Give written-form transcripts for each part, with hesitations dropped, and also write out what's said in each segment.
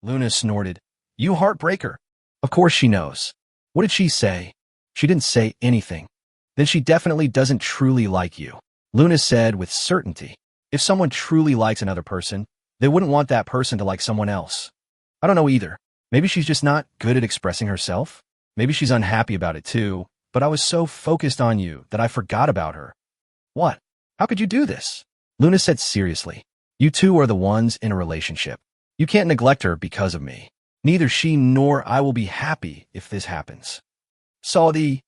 Luna snorted. You heartbreaker. Of course she knows. What did she say? She didn't say anything. Then she definitely doesn't truly like you. Luna said with certainty. If someone truly likes another person, they wouldn't want that person to like someone else. I don't know either. Maybe she's just not good at expressing herself. Maybe she's unhappy about it too, but I was so focused on you that I forgot about her. What? How could you do this? Luna said seriously. You two are the ones in a relationship. You can't neglect her because of me. Neither she nor I will be happy if this happens. I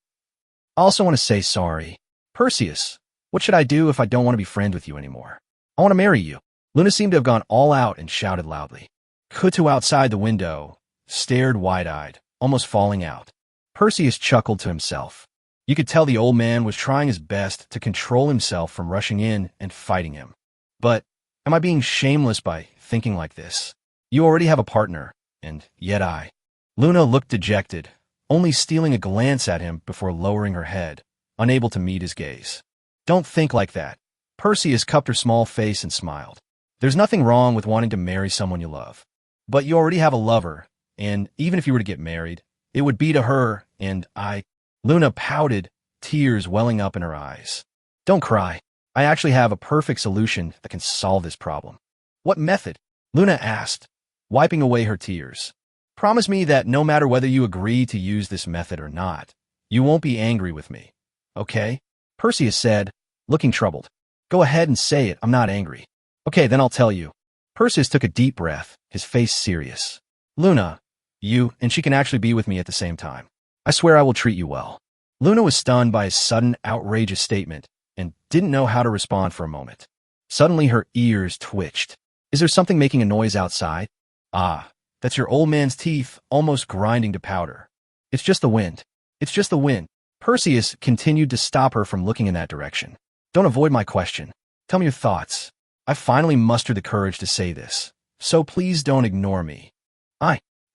also want to say sorry. Perseus, what should I do if I don't want to be friends with you anymore? I want to marry you. Luna seemed to have gone all out and shouted loudly. Kutu outside the window stared wide-eyed, almost falling out. Perseus chuckled to himself. You could tell the old man was trying his best to control himself from rushing in and fighting him. But am I being shameless by thinking like this? You already have a partner, and yet I. Luna looked dejected, only stealing a glance at him before lowering her head, unable to meet his gaze. Don't think like that. Perseus cupped her small face and smiled. There's nothing wrong with wanting to marry someone you love. But you already have a lover, and even if you were to get married, it would be to her, and I. Luna pouted, tears welling up in her eyes. Don't cry. I actually have a perfect solution that can solve this problem. What method? Luna asked, wiping away her tears. Promise me that no matter whether you agree to use this method or not, you won't be angry with me. Okay? Perseus said, looking troubled. Go ahead and say it, I'm not angry. Okay, then I'll tell you. Perseus took a deep breath, his face serious. Luna, you and she can actually be with me at the same time. I swear I will treat you well. Luna was stunned by his sudden, outrageous statement and didn't know how to respond for a moment. Suddenly her ears twitched. Is there something making a noise outside? Ah, that's your old man's teeth almost grinding to powder. It's just the wind. It's just the wind. Perseus continued to stop her from looking in that direction. Don't avoid my question. Tell me your thoughts. I finally mustered the courage to say this, so please don't ignore me.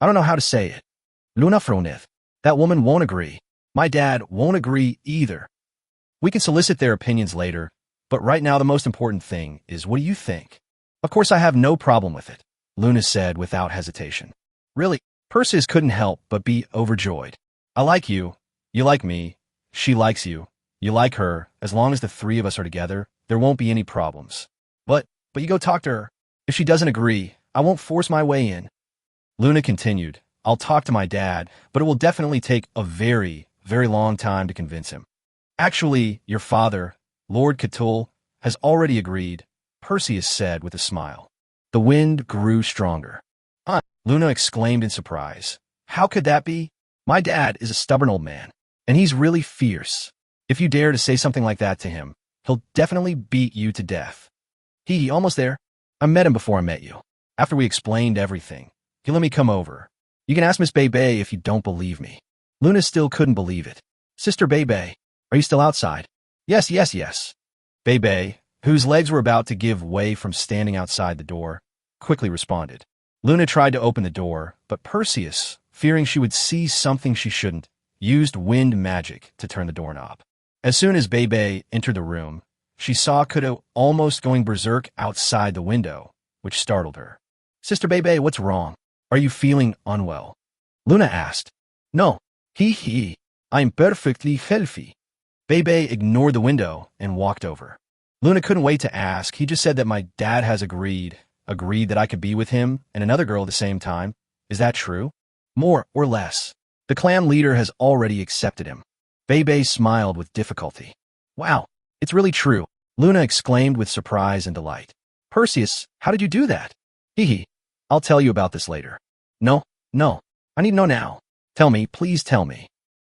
I don't know how to say it. Luna fronith. That woman won't agree. My dad won't agree either. We can solicit their opinions later, but right now the most important thing is what do you think? Of course I have no problem with it, Luna said without hesitation. Really, Perseus couldn't help but be overjoyed. I like you, you like me, she likes you, you like her, as long as the three of us are together, there won't be any problems. But you go talk to her. If she doesn't agree, I won't force my way in. Luna continued, I'll talk to my dad, but it will definitely take a very, very long time to convince him. Actually, your father, Lord Cthulhu, has already agreed, Perseus said with a smile. The wind grew stronger. Luna exclaimed in surprise. How could that be? My dad is a stubborn old man, and he's really fierce. If you dare to say something like that to him, he'll definitely beat you to death. He almost there. I met him before I met you. After we explained everything, he let me come over. You can ask Miss Bebe if you don't believe me. Luna still couldn't believe it. Sister Bebe, are you still outside? Yes. Bebe, whose legs were about to give way from standing outside the door, quickly responded. Luna tried to open the door, but Perseus, fearing she would see something she shouldn't, used wind magic to turn the doorknob. As soon as Bebe entered the room, she saw Kudo almost going berserk outside the window, which startled her. Sister Bebe, what's wrong? Are you feeling unwell? Luna asked. No. I'm perfectly healthy. Bebe ignored the window and walked over. Luna couldn't wait to ask. He just said that my dad has agreed that I could be with him and another girl at the same time. Is that true? More or less. The clan leader has already accepted him. Bebe smiled with difficulty. Wow, it's really true, Luna exclaimed with surprise and delight. Perseus, how did you do that? I'll tell you about this later. No, I need to know now. Tell me, please tell me.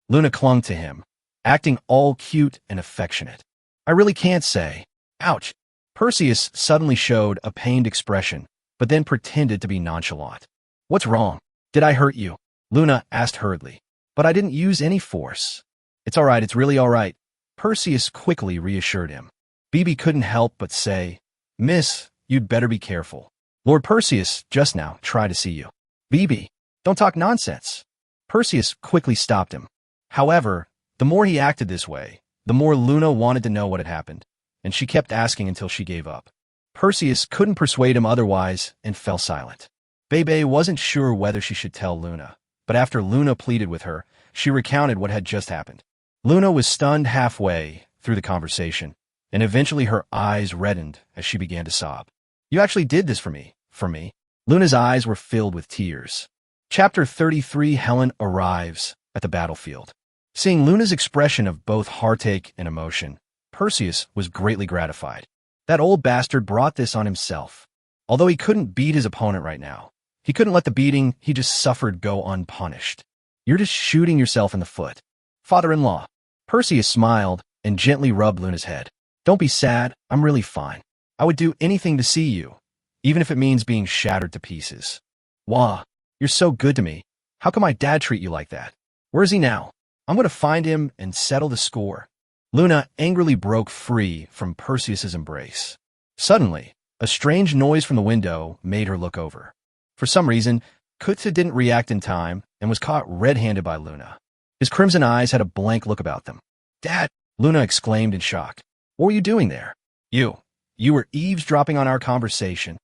Luna clung to him, acting all cute and affectionate. I really can't say. Ouch. Perseus suddenly showed a pained expression, but then pretended to be nonchalant. What's wrong? Did I hurt you? Luna asked hurriedly. But I didn't use any force. It's all right, it's really all right. Perseus quickly reassured him. Bibi couldn't help but say, Miss, you'd better be careful. Lord Perseus just now tried to see you. Bibi, don't talk nonsense. Perseus quickly stopped him. However, the more he acted this way, the more Luna wanted to know what had happened, and she kept asking until she gave up. Perseus couldn't persuade him otherwise and fell silent. Bebe wasn't sure whether she should tell Luna, but after Luna pleaded with her, she recounted what had just happened. Luna was stunned halfway through the conversation, and eventually her eyes reddened as she began to sob. You actually did this for me. Luna's eyes were filled with tears. Chapter 33. Helen arrives at the battlefield. Seeing Luna's expression of both heartache and emotion, Perseus was greatly gratified. That old bastard brought this on himself. Although he couldn't beat his opponent right now, he couldn't let the beating he just suffered go unpunished. You're just shooting yourself in the foot. Father-in-law. Perseus smiled and gently rubbed Luna's head. Don't be sad, I'm really fine. I would do anything to see you, even if it means being shattered to pieces. Wah, you're so good to me. How can my dad treat you like that? Where is he now? I'm going to find him and settle the score. Luna angrily broke free from Perseus's embrace. Suddenly, a strange noise from the window made her look over. For some reason, Kutza didn't react in time and was caught red-handed by Luna. His crimson eyes had a blank look about them. Dad, Luna exclaimed in shock. What were you doing there? You were eavesdropping on our conversation.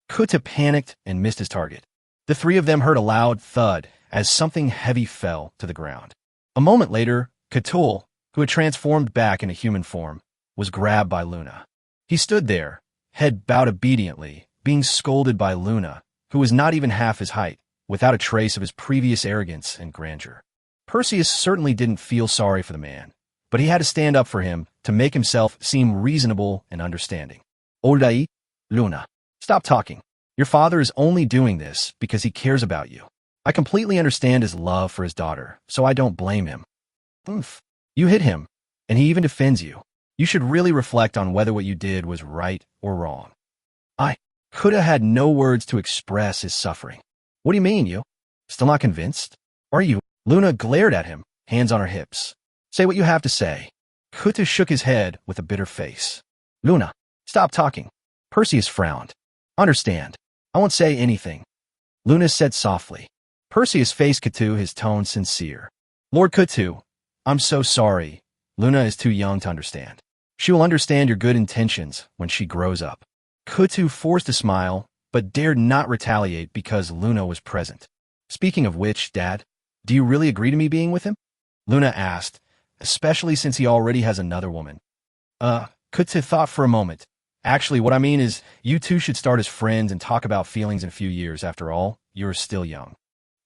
Kutza panicked and missed his target. The three of them heard a loud thud as something heavy fell to the ground. A moment later, Cthulhu, who had transformed back into human form, was grabbed by Luna. He stood there, head bowed obediently, being scolded by Luna, who was not even half his height, without a trace of his previous arrogance and grandeur. Perseus certainly didn't feel sorry for the man, but he had to stand up for him to make himself seem reasonable and understanding. Oldai, Luna, stop talking. Your father is only doing this because he cares about you. I completely understand his love for his daughter, so I don't blame him. Oof. You hit him, and he even defends you. You should really reflect on whether what you did was right or wrong. Kuta had no words to express his suffering. What do you mean, you? Still not convinced? Are you? Luna glared at him, hands on her hips. Say what you have to say. Kuta shook his head with a bitter face. Luna, stop talking. Perseus frowned. Understand. I won't say anything. Luna said softly. Perseus faced Cthulhu, his tone sincere. Lord Cthulhu, I'm so sorry. Luna is too young to understand. She will understand your good intentions when she grows up. Cthulhu forced a smile, but dared not retaliate because Luna was present. Speaking of which, Dad, do you really agree to me being with him? Luna asked, especially since he already has another woman. Cthulhu thought for a moment. Actually, what I mean is, you two should start as friends and talk about feelings in a few years. After all, you're still young.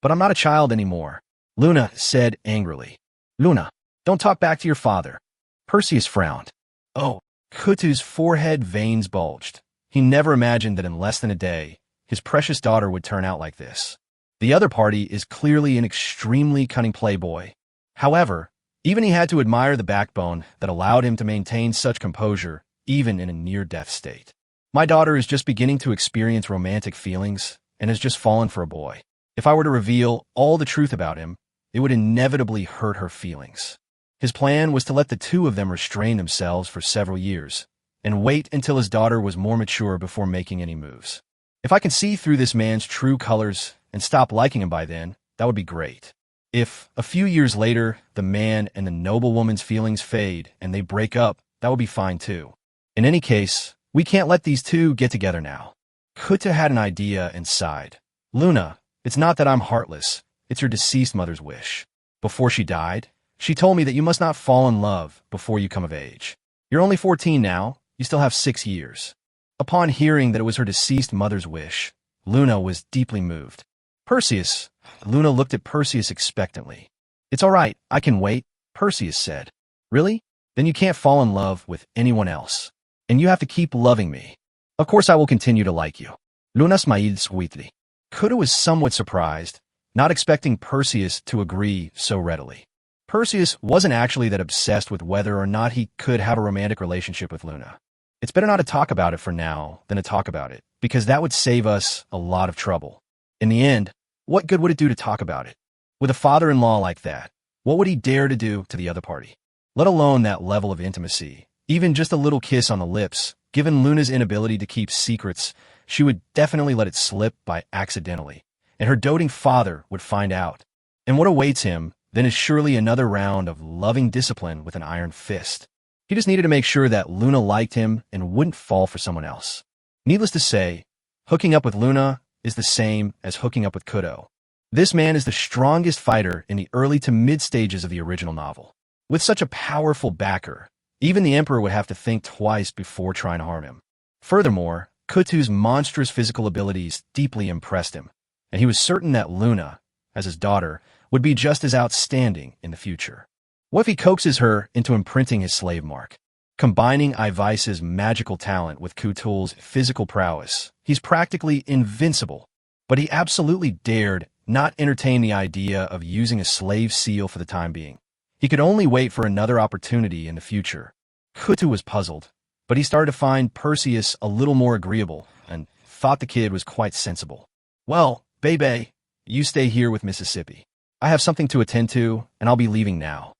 But I'm not a child anymore, Luna said angrily. Luna, don't talk back to your father. Perseus frowned. Oh, Cthulhu's forehead veins bulged. He never imagined that in less than a day, his precious daughter would turn out like this. The other party is clearly an extremely cunning playboy. However, even he had to admire the backbone that allowed him to maintain such composure, even in a near-death state. My daughter is just beginning to experience romantic feelings and has just fallen for a boy. If I were to reveal all the truth about him, it would inevitably hurt her feelings. His plan was to let the two of them restrain themselves for several years and wait until his daughter was more mature before making any moves. If I can see through this man's true colors and stop liking him by then, that would be great. If, a few years later, the man and the noble woman's feelings fade and they break up, that would be fine too. In any case, we can't let these two get together now. Kuta had an idea and sighed. Luna, it's not that I'm heartless. It's your deceased mother's wish. Before she died, she told me that you must not fall in love before you come of age. You're only 14 now. You still have 6 years. Upon hearing that it was her deceased mother's wish, Luna was deeply moved. Perseus. Luna looked at Perseus expectantly. It's all right, I can wait, Perseus said. Really? Then you can't fall in love with anyone else. And you have to keep loving me. Of course I will continue to like you. Luna smiled sweetly. Kuta was somewhat surprised, not expecting Perseus to agree so readily. Perseus wasn't actually that obsessed with whether or not he could have a romantic relationship with Luna. It's better not to talk about it for now than to talk about it, because that would save us a lot of trouble. In the end, what good would it do to talk about it? With a father-in-law like that, what would he dare to do to the other party? Let alone that level of intimacy. Even just a little kiss on the lips, given Luna's inability to keep secrets, she would definitely let it slip by accidentally, and her doting father would find out. And what awaits him then is surely another round of loving discipline with an iron fist. He just needed to make sure that Luna liked him and wouldn't fall for someone else. Needless to say, hooking up with Luna is the same as hooking up with Kuto. This man is the strongest fighter in the early to mid stages of the original novel. With such a powerful backer, even the Emperor would have to think twice before trying to harm him. Furthermore, Kuto's monstrous physical abilities deeply impressed him, and he was certain that Luna, as his daughter, would be just as outstanding in the future. What if he coaxes her into imprinting his slave mark? Combining Ivais's magical talent with Kuto's physical prowess, he's practically invincible. But he absolutely dared not entertain the idea of using a slave seal for the time being. He could only wait for another opportunity in the future. Kuto was puzzled, but he started to find Perseus a little more agreeable and thought the kid was quite sensible. Well, Bebe, you stay here with Mississippi. I have something to attend to, and I'll be leaving now.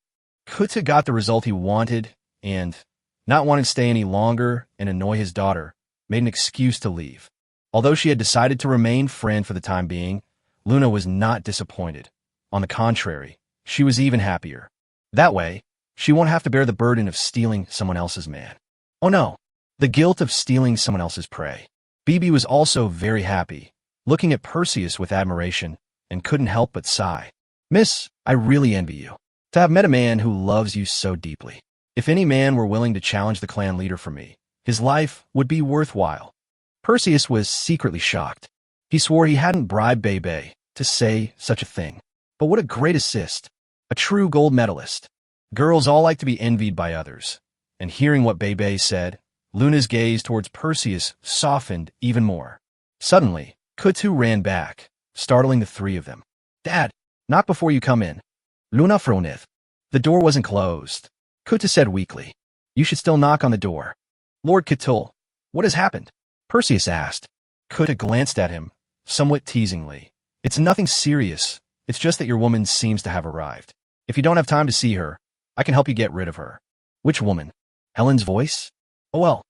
Kuto got the result he wanted, and, not wanting to stay any longer and annoy his daughter, made an excuse to leave. Although she had decided to remain friend for the time being, Luna was not disappointed. On the contrary, she was even happier. That way, she won't have to bear the burden of stealing someone else's man. Oh no, the guilt of stealing someone else's prey. Bibi was also very happy, looking at Perseus with admiration, and couldn't help but sigh. Miss, I really envy you. To have met a man who loves you so deeply. If any man were willing to challenge the clan leader for me, his life would be worthwhile. Perseus was secretly shocked. He swore he hadn't bribed Bebe to say such a thing. But what a great assist. A true gold medalist. Girls all like to be envied by others. And hearing what Bebe said, Luna's gaze towards Perseus softened even more. Suddenly, Kuto ran back, startling the three of them. Dad, not before you come in. Luna fronith. The door wasn't closed. Kuto said weakly. You should still knock on the door. Lord Kuto, what has happened? Perseus asked. Kuto glanced at him, somewhat teasingly. It's nothing serious. It's just that your woman seems to have arrived. If you don't have time to see her, I can help you get rid of her. Which woman? Helen's voice? Oh well,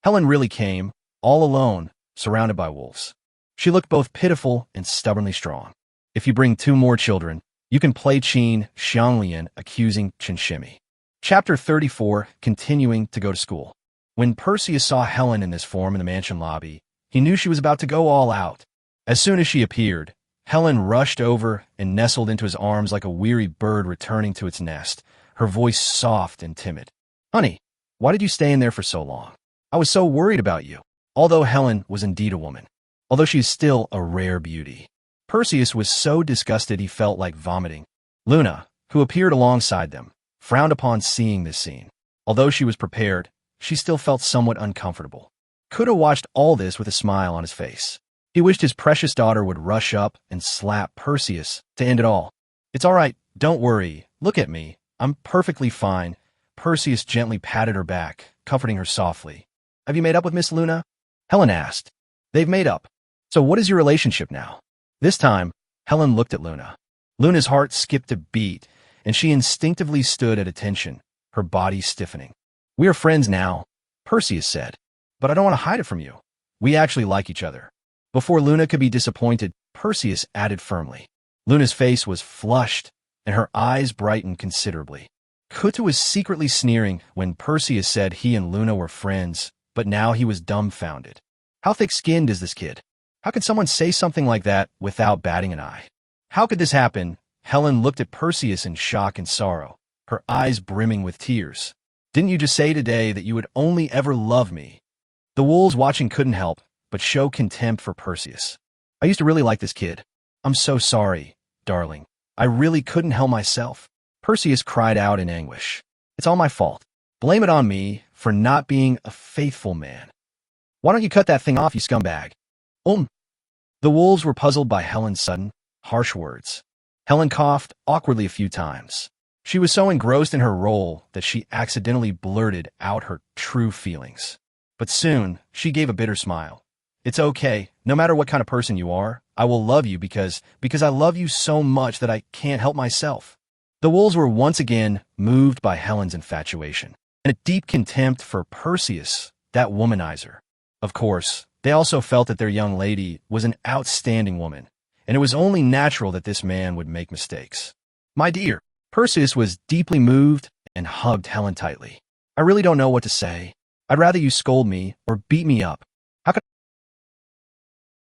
Helen really came, all alone, surrounded by wolves. She looked both pitiful and stubbornly strong. If you bring 2 more children, you can play Qin Xianglian accusing Chinshimi. Chapter 34, continuing to go to school. When Perseus saw Helen in this form in the mansion lobby, he knew she was about to go all out. As soon as she appeared, Helen rushed over and nestled into his arms like a weary bird returning to its nest, her voice soft and timid. Honey, why did you stay in there for so long? I was so worried about you. Although Helen was indeed a woman, although she is still a rare beauty. Perseus was so disgusted he felt like vomiting. Luna, who appeared alongside them, frowned upon seeing this scene. Although she was prepared, she still felt somewhat uncomfortable. Kuto watched all this with a smile on his face. He wished his precious daughter would rush up and slap Perseus to end it all. It's all right, don't worry, look at me, I'm perfectly fine. Perseus gently patted her back, comforting her softly. Have you made up with Miss Luna? Helen asked. They've made up. So what is your relationship now? This time, Helen looked at Luna. Luna's heart skipped a beat, and she instinctively stood at attention, her body stiffening. We are friends now, Perseus said. But I don't want to hide it from you. We actually like each other. Before Luna could be disappointed, Perseus added firmly. Luna's face was flushed, and her eyes brightened considerably. Kuto was secretly sneering when Perseus said he and Luna were friends, but now he was dumbfounded. How thick-skinned is this kid? How could someone say something like that without batting an eye? How could this happen? Helen looked at Perseus in shock and sorrow, her eyes brimming with tears. Didn't you just say today that you would only ever love me? The wolves watching couldn't help but show contempt for Perseus. I used to really like this kid. I'm so sorry, darling. I really couldn't help myself. Perseus cried out in anguish. It's all my fault. Blame it on me for not being a faithful man. Why don't you cut that thing off, you scumbag? The wolves were puzzled by Helen's sudden, harsh words. Helen coughed awkwardly a few times. She was so engrossed in her role that she accidentally blurted out her true feelings. But soon, she gave a bitter smile. It's okay. No matter what kind of person you are, I will love you because I love you so much that I can't help myself. The wolves were once again moved by Helen's infatuation and a deep contempt for Perseus, that womanizer. Of course, they also felt that their young lady was an outstanding woman, and it was only natural that this man would make mistakes. My dear, Perseus was deeply moved and hugged Helen tightly. I really don't know what to say. I'd rather you scold me or beat me up,